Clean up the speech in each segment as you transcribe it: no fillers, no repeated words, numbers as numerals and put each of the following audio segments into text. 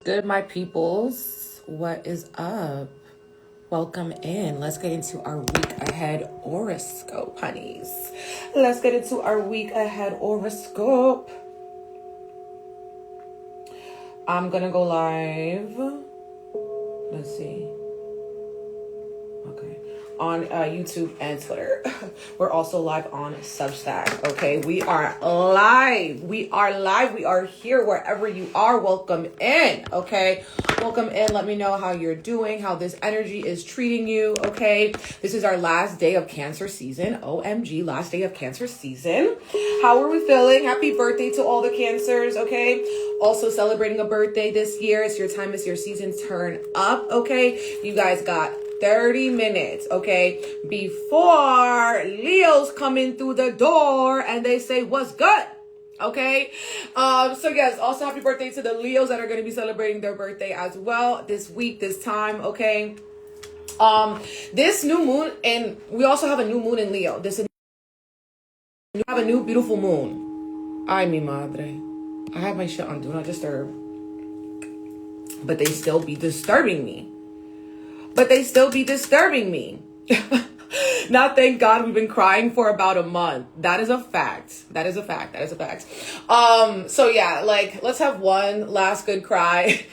Good, my peoples. What is up? Welcome in. Let's get into our week ahead horoscope, honeys. Let's get into our week ahead horoscope. I'm gonna go live. Let's see. Okay. On YouTube and Twitter. We're also live on Substack. Okay, we are live. We are live. We are here wherever you are. Welcome in. Okay, welcome in. Let me know how you're doing, how this energy is treating you. Okay, this is our last day of Cancer season. OMG, last day of Cancer season. How are we feeling? Happy birthday to all the Cancers. Okay, also celebrating a birthday this year. It's your time. It's your season. Turn up. Okay, you guys got 30 minutes, okay, before Leo's coming through the door and they say, what's good? Okay, so yes, also happy birthday to the Leos that are going to be celebrating their birthday as well this week, this time, okay. This new moon, and we also have a new moon in Leo. We have a new beautiful moon. Ay, mi madre. I have my shit on Do Not Disturb, but they still be disturbing me. Now, thank God, we've been crying for about a month. That is a fact. So yeah, like, let's have one last good cry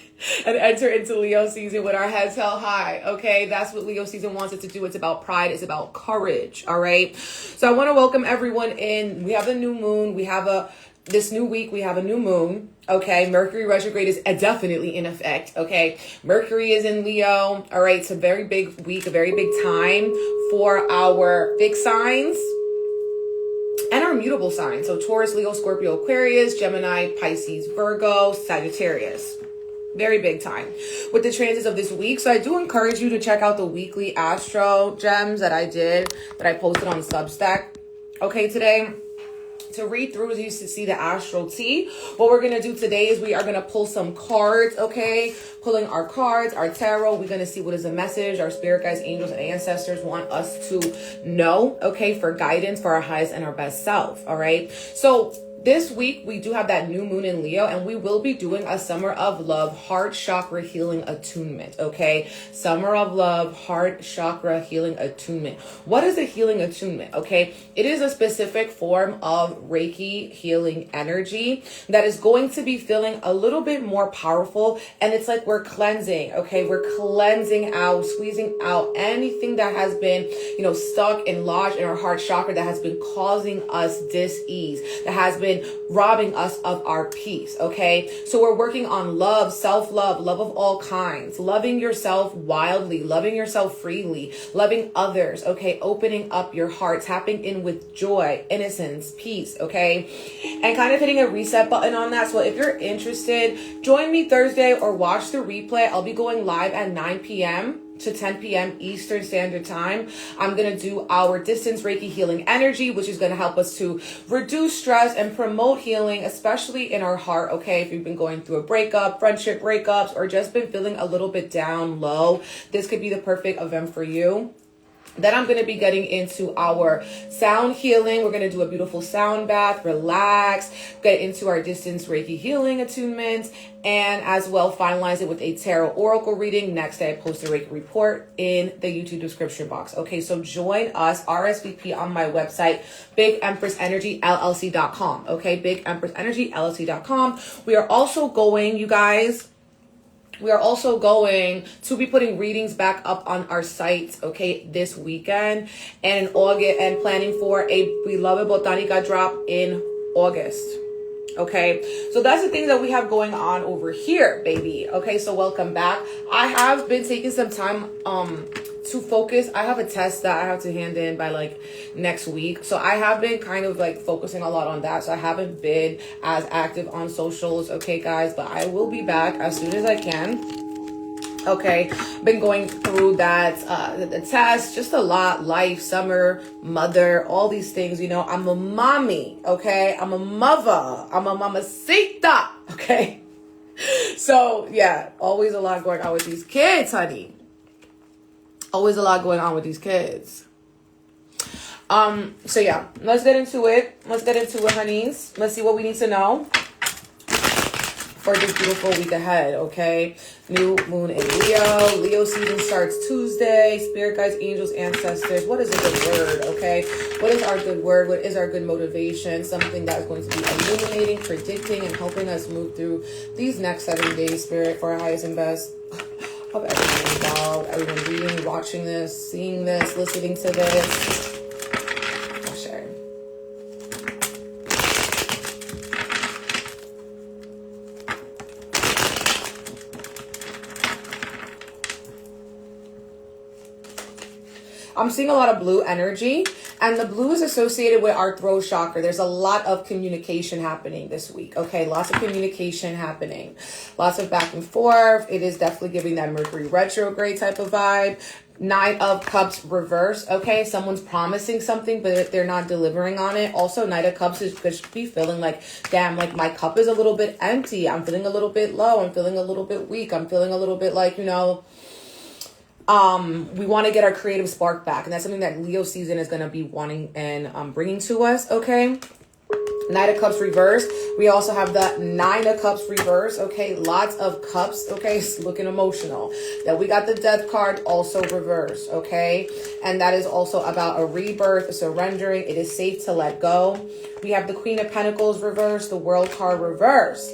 and enter into Leo season with our heads held high. Okay, that's what Leo season wants us to do. It's about pride. It's about courage. All right. So I want to welcome everyone in. We have the new moon. This new week, we have a new moon. Okay, Mercury retrograde is definitely in effect. Okay, Mercury is in Leo. All right, it's a very big week, a very big time for our fixed signs and our mutable signs. So Taurus, Leo, Scorpio, Aquarius, Gemini, Pisces, Virgo, Sagittarius. Very big time with the transits of this week. So I do encourage you to check out the weekly astro gems that I posted on Substack. Okay, today. To read through, you to see the astral tea. What we're going to do today is we are going to pull some cards, okay? Pulling our cards, our tarot. We're going to see what is the message our spirit guides, angels, and ancestors want us to know, okay? For guidance, for our highest and our best self, all right? So this week, we do have that new moon in Leo, and we will be doing a Summer of Love Heart Chakra Healing Attunement, okay? Summer of Love Heart Chakra Healing Attunement. What is a healing attunement, okay? It is a specific form of Reiki healing energy that is going to be feeling a little bit more powerful, and it's like we're cleansing, okay? We're cleansing out, squeezing out anything that has been, stuck and lodged in our heart chakra that has been causing us dis-ease, that has been robbing us of our peace, okay? So we're working on love, self-love, love of all kinds, loving yourself wildly, loving yourself freely, loving others, okay? Opening up your heart, tapping in with joy, innocence, peace, okay? And kind of hitting a reset button on that. So if you're interested, join me Thursday or watch the replay. I'll be going live at 9 p.m. to 10 p.m. Eastern Standard Time. I'm going to do our distance Reiki healing energy, which is going to help us to reduce stress and promote healing, especially in our heart, okay? If you've been going through a breakup, friendship breakups, or just been feeling a little bit down low, this could be the perfect event for you. Then I'm going to be getting into our sound healing. We're going to do a beautiful sound bath, relax, get into our distance Reiki healing attunements, and as well finalize it with a tarot oracle reading. Next day, I post a Reiki report in the YouTube description box. Okay, so join us, RSVP on my website, BigEmpressEnergyLLC.com. Okay, BigEmpressEnergyLLC.com. We are also going, you guys, to be putting readings back up on our site, okay, this weekend and in August, and planning for a Beloved Botanica drop in August. Okay, so that's the things that we have going on over here, baby. Okay, so welcome back. I have been taking some time to focus. I have a test that I have to hand in by like next week, so I have been kind of like focusing a lot on that, so I haven't been as active on socials, okay guys, but I will be back as soon as I can. Okay, been going through that, the test, just a lot, life, summer, mother, all these things, I'm a mommy, okay? I'm a mother, I'm a mamacita, okay? So, yeah, always a lot going on with these kids, honey. Always a lot going on with these kids. So yeah, let's get into it. Honeys. Let's see what we need to know for this beautiful week ahead, okay? New moon in Leo. Leo season starts Tuesday. Spirit guides, angels, ancestors. What is a good word, okay? What is our good word? What is our good motivation? Something that is going to be illuminating, predicting, and helping us move through these next 7 days, Spirit, for our highest and best of everyone involved, everyone reading, watching this, seeing this, listening to this. I'm seeing a lot of blue energy, and the blue is associated with our throat chakra. There's a lot of communication happening this week, okay? Lots of communication happening. Lots of back and forth. It is definitely giving that Mercury retrograde type of vibe. 9 of Cups reverse, okay? Someone's promising something, but they're not delivering on it. Also, Knight of Cups could be feeling like, damn, like my cup is a little bit empty. I'm feeling a little bit low. I'm feeling a little bit weak. I'm feeling a little bit like, you know, we want to get our creative spark back, and that's something that Leo season is going to be wanting and bringing to us, okay? Knight of Cups reverse. We also have the 9 of Cups reverse, okay? Lots of cups, okay? It's looking emotional. Then we got the Death card also reverse, okay? And that is also about a rebirth, a surrendering. It is safe to let go. We have the Queen of Pentacles reverse, the World card reverse.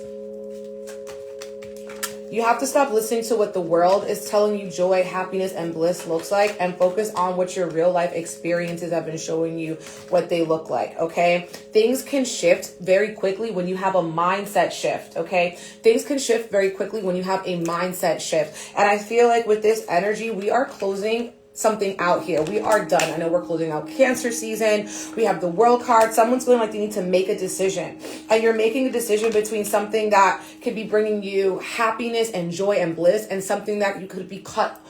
You have to stop listening to what the world is telling you joy, happiness, and bliss looks like, and focus on what your real life experiences have been showing you what they look like, okay? Things can shift very quickly when you have a mindset shift, okay? Things can shift very quickly when you have a mindset shift. And I feel like with this energy, we are closing something out here. We are done. I know we're closing out Cancer season. We have the World card. Someone's feeling like they need to make a decision. And you're making a decision between something that could be bringing you happiness and joy and bliss, and something that you could be caught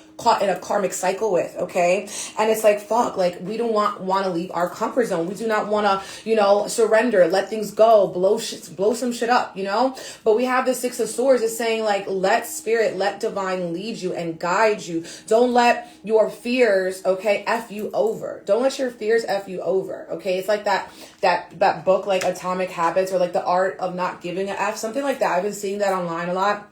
in a karmic cycle with, okay? And it's like, fuck, like we don't want to leave our comfort zone. We do not want to, you know, surrender, let things go, blow some shit up, you know? But we have the 6 of Swords is saying like, let spirit, let divine lead you and guide you. Don't let your fears, okay, F you over. Don't let your fears F you over, okay? It's like that book, like Atomic Habits, or like The Art of Not Giving a F, something like that. I've been seeing that online a lot.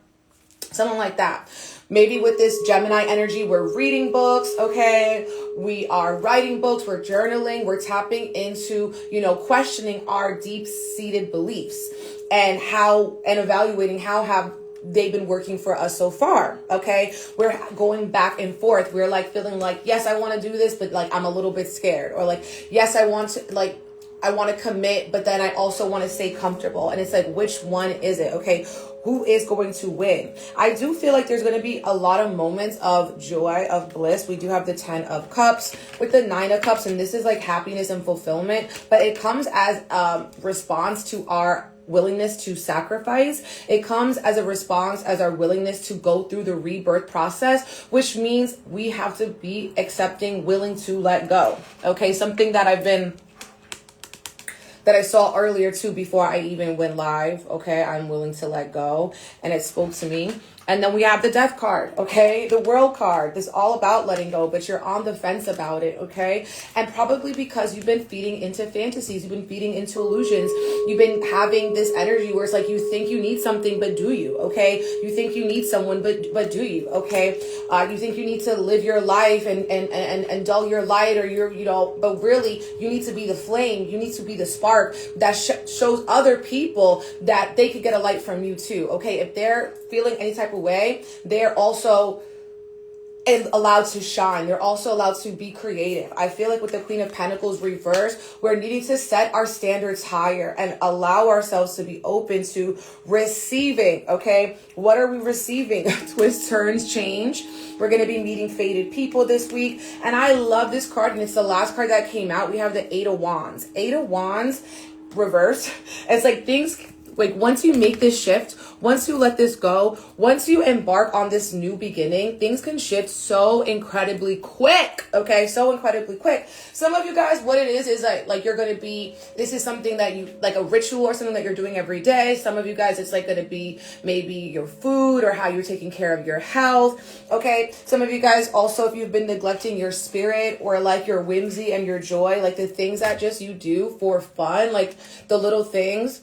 Something like that. Maybe with this Gemini energy, we're reading books, okay? We are writing books, we're journaling, we're tapping into, you know, questioning our deep-seated beliefs and evaluating how have they been working for us so far, okay? We're going back and forth. We're like feeling like, yes, I want to do this, but like I'm a little bit scared. Or like, yes, I want to commit, but then I also want to stay comfortable. And it's like, which one is it? Okay. Who is going to win? I do feel like there's going to be a lot of moments of joy, of bliss. We do have the 10 of Cups with the 9 of Cups. And this is like happiness and fulfillment, but it comes as a response to our willingness to sacrifice. It comes as a response as our willingness to go through the rebirth process, which means we have to be accepting, willing to let go. Okay. Something that I saw earlier too, before I even went live, okay? I'm willing to let go, and it spoke to me. And then we have the Death card, okay? The World card. This is all about letting go, but you're on the fence about it, okay? And probably because you've been feeding into fantasies, you've been feeding into illusions, you've been having this energy where it's like you think you need something, but do you, okay? You think you need someone, but do you, okay? You think you need to live your life and dull your light, or your, you know, but really you need to be the flame. You need to be the spark that shows other people that they could get a light from you too, okay? If they're feeling any type of way, they're also allowed to shine. They're also allowed to be creative. I feel like with the Queen of Pentacles reverse, we're needing to set our standards higher and allow ourselves to be open to receiving, okay? What are we receiving? Twists, turns, change. We're going to be meeting fated people this week. And I love this card, and it's the last card that came out. We have the 8 of Wands. 8 of Wands reverse. It's like things... Like once you make this shift, once you let this go, once you embark on this new beginning, things can shift so incredibly quick. Okay, so incredibly quick. Some of you guys, what it is like you're going to be, this is something that you, like a ritual or something that you're doing every day. Some of you guys, it's like going to be maybe your food or how you're taking care of your health. Okay, some of you guys also, if you've been neglecting your spirit or like your whimsy and your joy, like the things that just you do for fun, like the little things.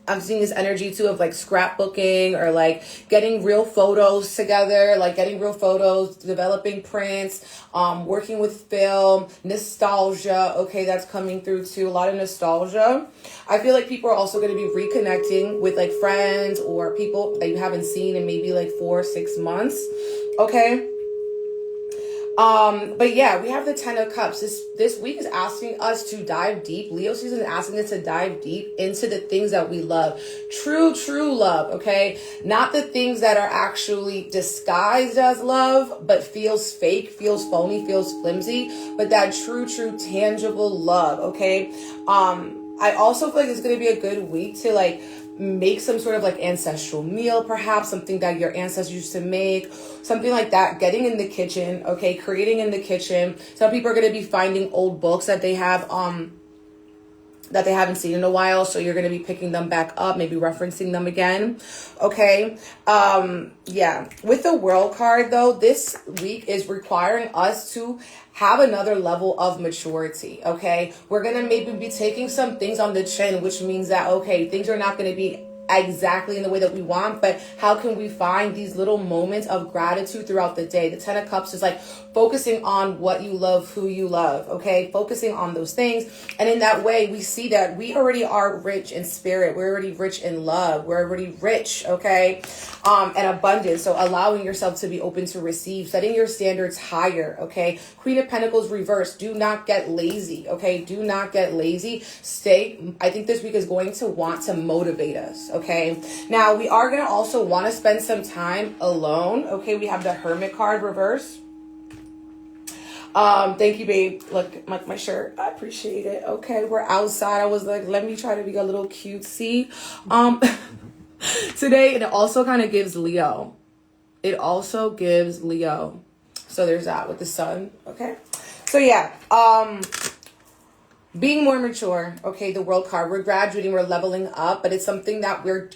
I'm seeing this energy too of like scrapbooking or like getting real photos together, like getting real photos, developing prints, working with film, nostalgia. Okay, that's coming through too. A lot of nostalgia. I feel like people are also going to be reconnecting with like friends or people that you haven't seen in maybe like 4 or 6 months. Okay. But yeah, we have the 10 of Cups. This week is asking us to dive deep. Leo season is asking us to dive deep into the things that we love. True love, okay? Not the things that are actually disguised as love, but feels fake, feels phony, feels flimsy, but that true, tangible love, okay? I also feel like it's going to be a good week to like make some sort of like ancestral meal, perhaps something that your ancestors used to make, something like that. Getting in the kitchen, okay, creating in the kitchen. Some people are going to be finding old books that they have that they haven't seen in a while, so you're going to be picking them back up, maybe referencing them again. Okay. Yeah, with the World card though, this week is requiring us to have another level of maturity. Okay, we're going to maybe be taking some things on the chin, which means that, okay, things are not going to be exactly in the way that we want, but how can we find these little moments of gratitude throughout the day? The 10 of Cups is like focusing on what you love, who you love, okay? Focusing on those things. And in that way, we see that we already are rich in spirit. We're already rich in love. We're already rich, okay? And abundant. So allowing yourself to be open to receive, setting your standards higher, okay? Queen of Pentacles reversed. Do not get lazy, okay? Do not get lazy. I think this week is going to want to motivate us, okay? Now, we are going to also want to spend some time alone, okay? We have the Hermit card reverse. Thank you, babe. Look, my shirt. I appreciate it. Okay, we're outside. I was like, let me try to be a little cutesy. Today, it also kind of gives Leo. It also gives Leo. So there's that with the sun. Okay. So yeah, being more mature. Okay, the World card. We're graduating. We're leveling up, but it's something that we're.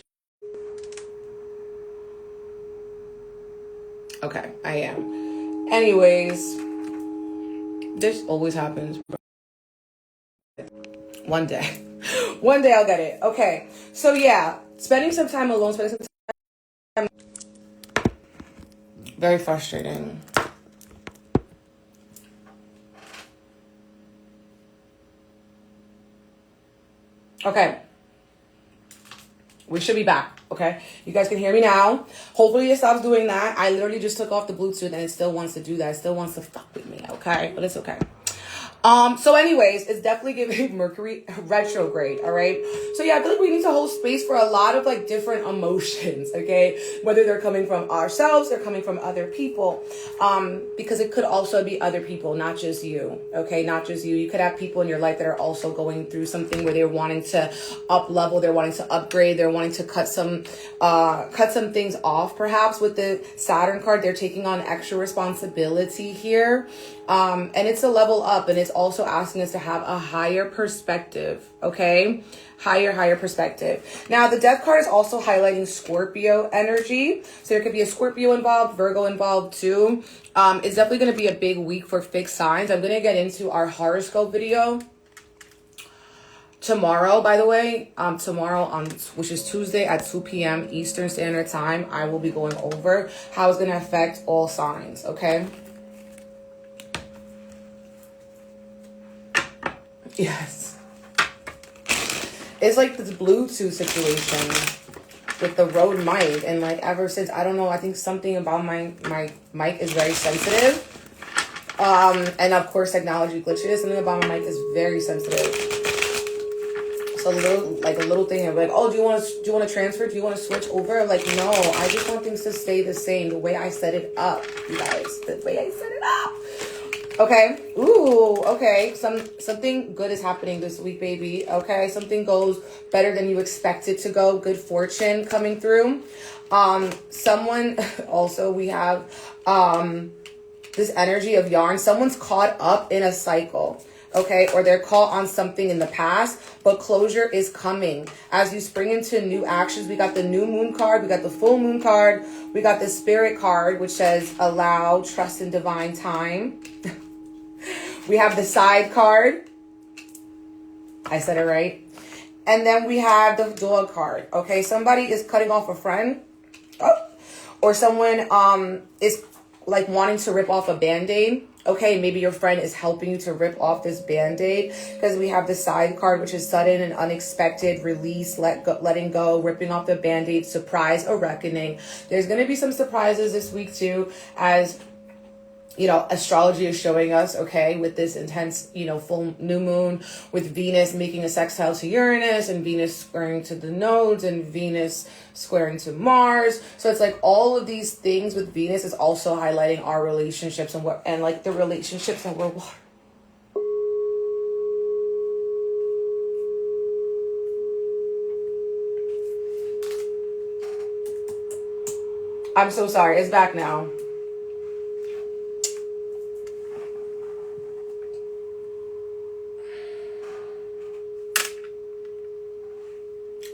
Okay, I am. Anyways, this always happens. One day. One day I'll get it. Okay. So yeah, spending some time alone, spending some time. Very frustrating. Okay. We should be back. Okay. You guys can hear me now. Hopefully it stops doing that. I literally just took off the Bluetooth and it still wants to do that. It still wants to fuck with me. Okay. But it's okay. So anyways, it's definitely giving Mercury retrograde, all right? So yeah, I feel like we need to hold space for a lot of like different emotions, okay? Whether they're coming from ourselves, they're coming from other people, because it could also be other people, not just you, okay? Not just you. You could have people in your life that are also going through something where they're wanting to up level, they're wanting to upgrade, they're wanting to cut some things off, perhaps. With the Saturn card, they're taking on extra responsibility here. And it's a level up, and it's also asking us to have a higher perspective, okay? Higher perspective. Now, the Death card is also highlighting Scorpio energy. So there could be a Scorpio involved, Virgo involved too. It's definitely going to be a big week for fixed signs. I'm going to get into our horoscope video tomorrow, by the way. Tomorrow, which is Tuesday at 2 p.m. Eastern Standard Time, I will be going over how it's going to affect all signs, okay? Yes. It's like this Bluetooth situation with the Rode mic. And like ever since, I don't know, I think something about my mic is very sensitive. And of course technology glitches. Something about my mic is very sensitive. So a little thing of like, oh, do you want to transfer? Do you want to switch over? Like, no, I just want things to stay the same. The way I set it up, you guys. The way I set it up. Okay. Ooh, okay. Something good is happening this week, baby. Okay. Something goes better than you expect it to go. Good fortune coming through. Someone also, we have this energy of yarn. Someone's caught up in a cycle. Okay, or they're caught on something in the past, but closure is coming. As you spring into new actions, we got the new moon card, we got the full moon card, we got the spirit card, which says allow, trust in divine time. We have the side card. I said it right. And then we have the dog card. Okay, somebody is cutting off a friend. Oh. Or someone is like wanting to rip off a band-aid. Okay, maybe your friend is helping you to rip off this band-aid, because we have the side card, which is sudden and unexpected release, letting go, ripping off the band-aid, surprise, a reckoning. There's going to be some surprises this week too, as you know, astrology is showing us, okay, with this intense, you know, full new moon, with Venus making a sextile to Uranus, and Venus squaring to the nodes, and Venus squaring to Mars. So it's like all of these things with Venus is also highlighting our relationships and like the relationships that we're water. I'm so sorry. It's back now.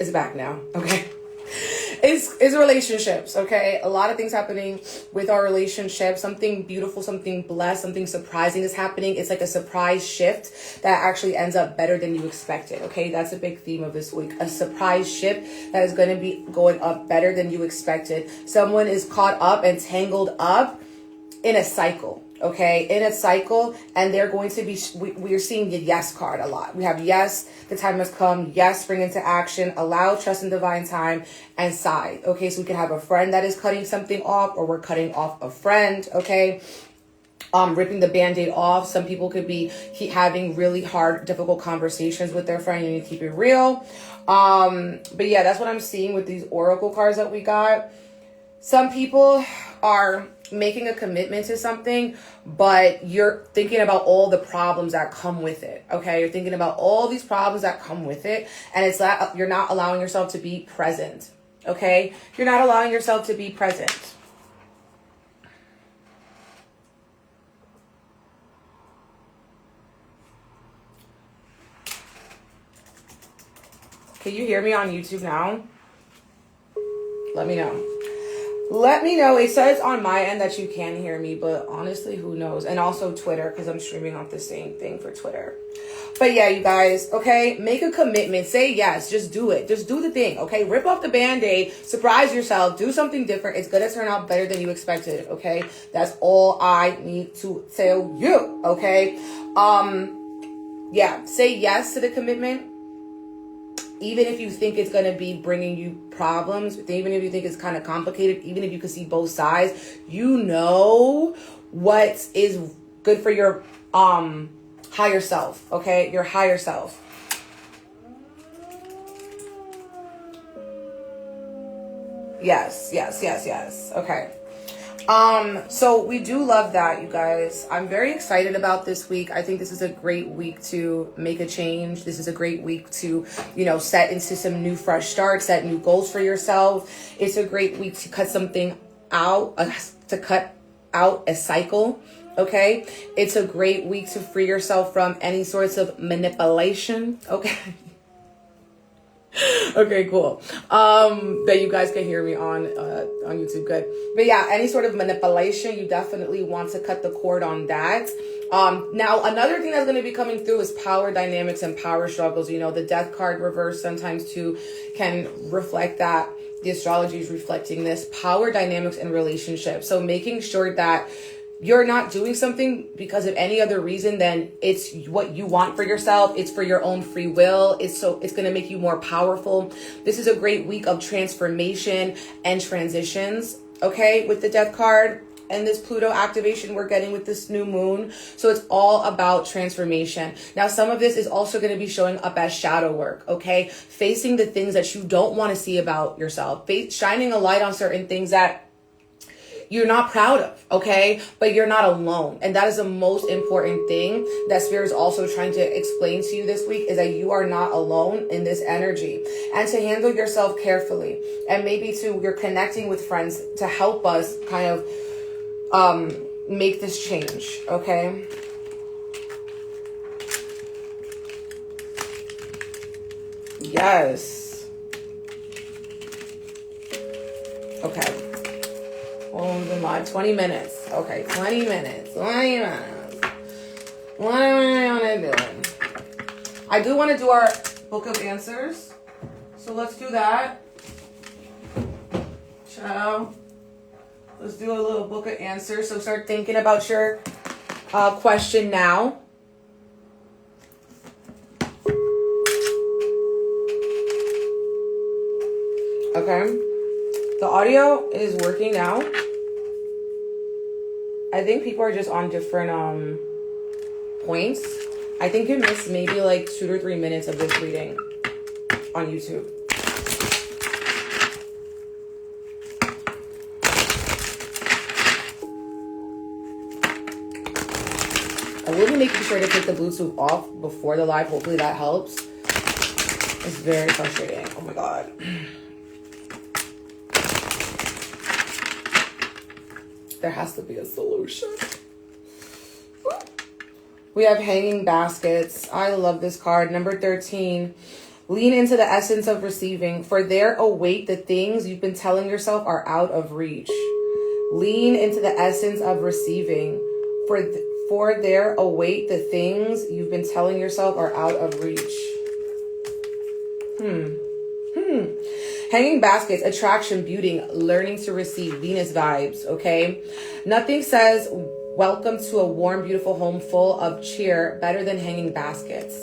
It's back now. Okay. It's relationships. Okay. A lot of things happening with our relationships. Something beautiful, something blessed, something surprising is happening. It's like a surprise shift that actually ends up better than you expected. Okay. That's a big theme of this week. A surprise shift that is going to be going up better than you expected. Someone is caught up and tangled up in a cycle. Okay, in a cycle, and they're going to be, we're seeing the yes card a lot. We have yes, the time has come, yes, spring into action, allow, trust in divine time, and side. Okay, so we can have a friend that is cutting something off, or we're cutting off a friend. Okay, ripping the band-aid off. Some people could be having really hard, difficult conversations with their friend. You need to keep it real. But yeah, that's what I'm seeing with these oracle cards that we got. Some people are making a commitment to something, but you're thinking about all the problems that come with it. Okay, you're thinking about all these problems that come with it, and it's that you're not allowing yourself to be present. Okay, you're not allowing yourself to be present. Can you hear me on YouTube now? Let me know. Let me know. It says on my end that you can hear me, but honestly, who knows? And also Twitter, because I'm streaming off the same thing for Twitter. But yeah, you guys, okay? Make a commitment. Say yes. Just do it. Just do the thing, okay? Rip off the Band-Aid. Surprise yourself. Do something different. It's going to turn out better than you expected, okay? That's all I need to tell you, okay? Yeah, say yes to the commitment. Even if you think it's going to be bringing you problems, even if you think it's kind of complicated, even if you can see both sides, you know what is good for your higher self, okay? Your higher self. Yes. Okay. So we do love that, you guys. I'm very excited about this week. I think this is a great week to make a change. This is a great week to, you know, set into some new fresh starts, set new goals for yourself. It's a great week to cut something out, to cut out a cycle. Okay. It's a great week to free yourself from any sorts of manipulation. Okay. Okay, cool. That you guys can hear me on YouTube. Good. But yeah, any sort of manipulation, you definitely want to cut the cord on that. Now, another thing that's going to be coming through is power dynamics and power struggles. You know, the death card reverse sometimes too can reflect that. The astrology is reflecting this power dynamics and relationships. So making sure that you're not doing something because of any other reason than it's what you want for yourself. It's for your own free will. It's going to make you more powerful. This is a great week of transformation and transitions, okay, with the death card and this Pluto activation we're getting with this new moon. So it's all about transformation. Now, some of this is also going to be showing up as shadow work, okay? Facing the things that you don't want to see about yourself. Shining a light on certain things that you're not proud of, okay? But you're not alone. And that is the most important thing that Spirit is also trying to explain to you this week, is that you are not alone in this energy. And to handle yourself carefully. And maybe you're connecting with friends to help us kind of make this change, okay? Yes. Okay. Oh, been live 20 minutes. Okay, 20 minutes. What am I want to do? I do want to do our Book of answers. So let's do that. Ciao. Let's do a little book of answers. So start thinking about your question now. Okay. The audio is working now. I think people are just on different points. I think you missed maybe like 2 or 3 minutes of this reading on YouTube. I will be making sure to take the Bluetooth off before the live. Hopefully that helps. It's very frustrating. Oh my God. There has to be a solution. We have hanging baskets. I love this card. Number 13. Lean into the essence of receiving. For there await the things you've been telling yourself are out of reach. Lean into the essence of receiving. For there await the things you've been telling yourself are out of reach. Hanging baskets, attraction, beauty, learning to receive, Venus vibes, okay? Nothing says welcome to a warm, beautiful home full of cheer better than hanging baskets,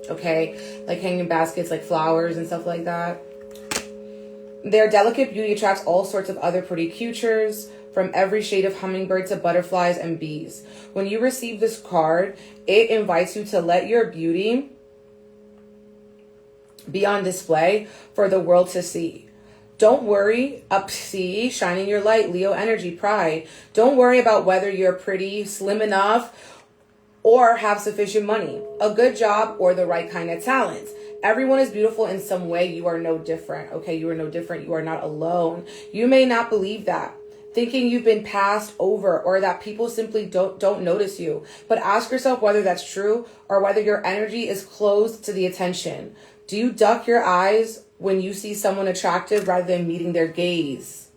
okay? Like hanging baskets, like flowers and stuff like that. Their delicate beauty attracts all sorts of other pretty creatures, from every shade of hummingbird to butterflies and bees. When you receive this card, it invites you to let your beauty be on display for the world to see. Don't worry, shining your light, Leo energy, pride. Don't worry about whether you're pretty, slim enough, or have sufficient money, a good job, or the right kind of talent. Everyone is beautiful in some way. You are no different, okay? You are no different. You are not alone. You may not believe that, thinking you've been passed over or that people simply don't notice you. But ask yourself whether that's true or whether your energy is closed to the attention. Do you duck your eyes when you see someone attractive rather than meeting their gaze?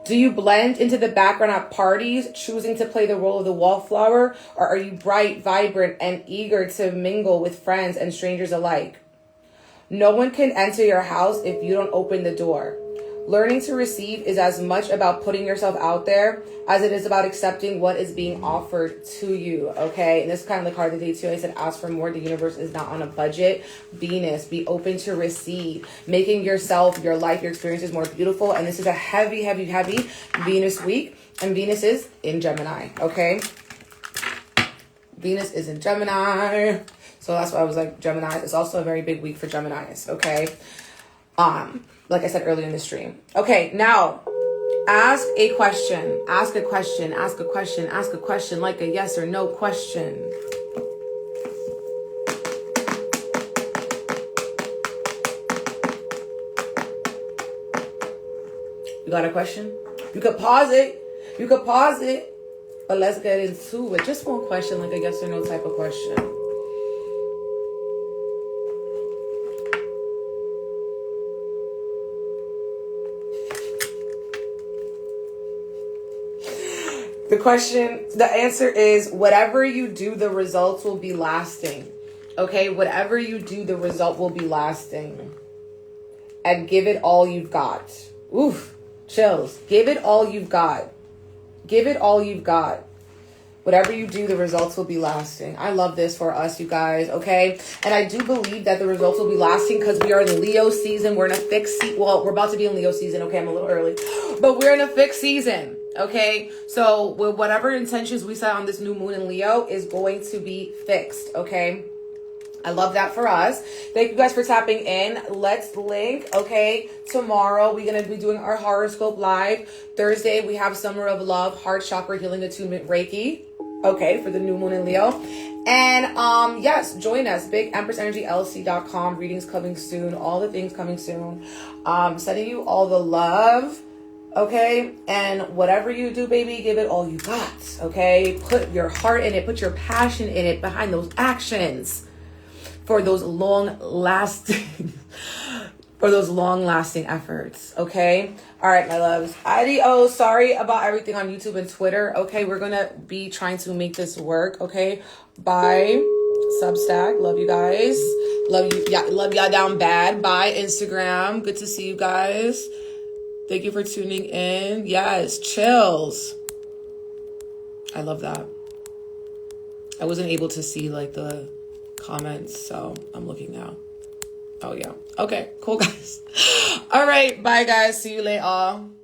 Do you blend into the background at parties, choosing to play the role of the wallflower? Or are you bright, vibrant, and eager to mingle with friends and strangers alike? No one can enter your house if you don't open the door. Learning to receive is as much about putting yourself out there as it is about accepting what is being offered to you, okay? And this is kind of the card of the day too. I said, ask for more. The universe is not on a budget. Venus, be open to receive, making yourself, your life, your experiences more beautiful. And this is a heavy, heavy, heavy Venus week. And Venus is in Gemini, okay? Venus is in Gemini. So that's why I was like, Gemini. It's also a very big week for Geminis, okay? Like I said earlier in the stream. Okay, now ask a question. Ask a question. Ask a question. Ask a question like a yes or no question. You got a question? You could pause it. You could pause it. But let's get into it. Just one question, like a yes or no type of question. The answer is whatever you do, the results will be lasting. Okay, whatever you do, the result will be lasting. And give it all you've got. Oof, chills. Give it all you've got. Give it all you've got. Whatever you do, the results will be lasting. I love this for us, you guys, okay? And I do believe that the results will be lasting because we are in Leo season. We're in a fixed season. Well, we're about to be in Leo season, okay? I'm a little early. But we're in a fixed season, okay? So with whatever intentions we set on this new moon in Leo is going to be fixed, okay? I love that for us. Thank you guys for tapping in. Let's link, okay? Tomorrow, we're going to be doing our horoscope live. Thursday, we have Summer of Love, Heart Chakra Healing Attunement Reiki, okay, for the new moon in Leo. And yes, join us. BigEmpressEnergyLC.com. Readings coming soon. All the things coming soon. Sending you all the love, okay? And whatever you do, baby, give it all you got, okay? Put your heart in it. Put your passion in it behind those actions. For those long-lasting efforts, okay? All right, my loves. Adios. Sorry about everything on YouTube and Twitter, okay? We're going to be trying to make this work, okay? Bye. Substack. Love you guys. Love you. Yeah, love y'all down bad. Bye, Instagram. Good to see you guys. Thank you for tuning in. Yes, chills. I love that. I wasn't able to see like the comments, so I'm looking now. Oh yeah. Okay, cool guys. All right, bye guys. See you later.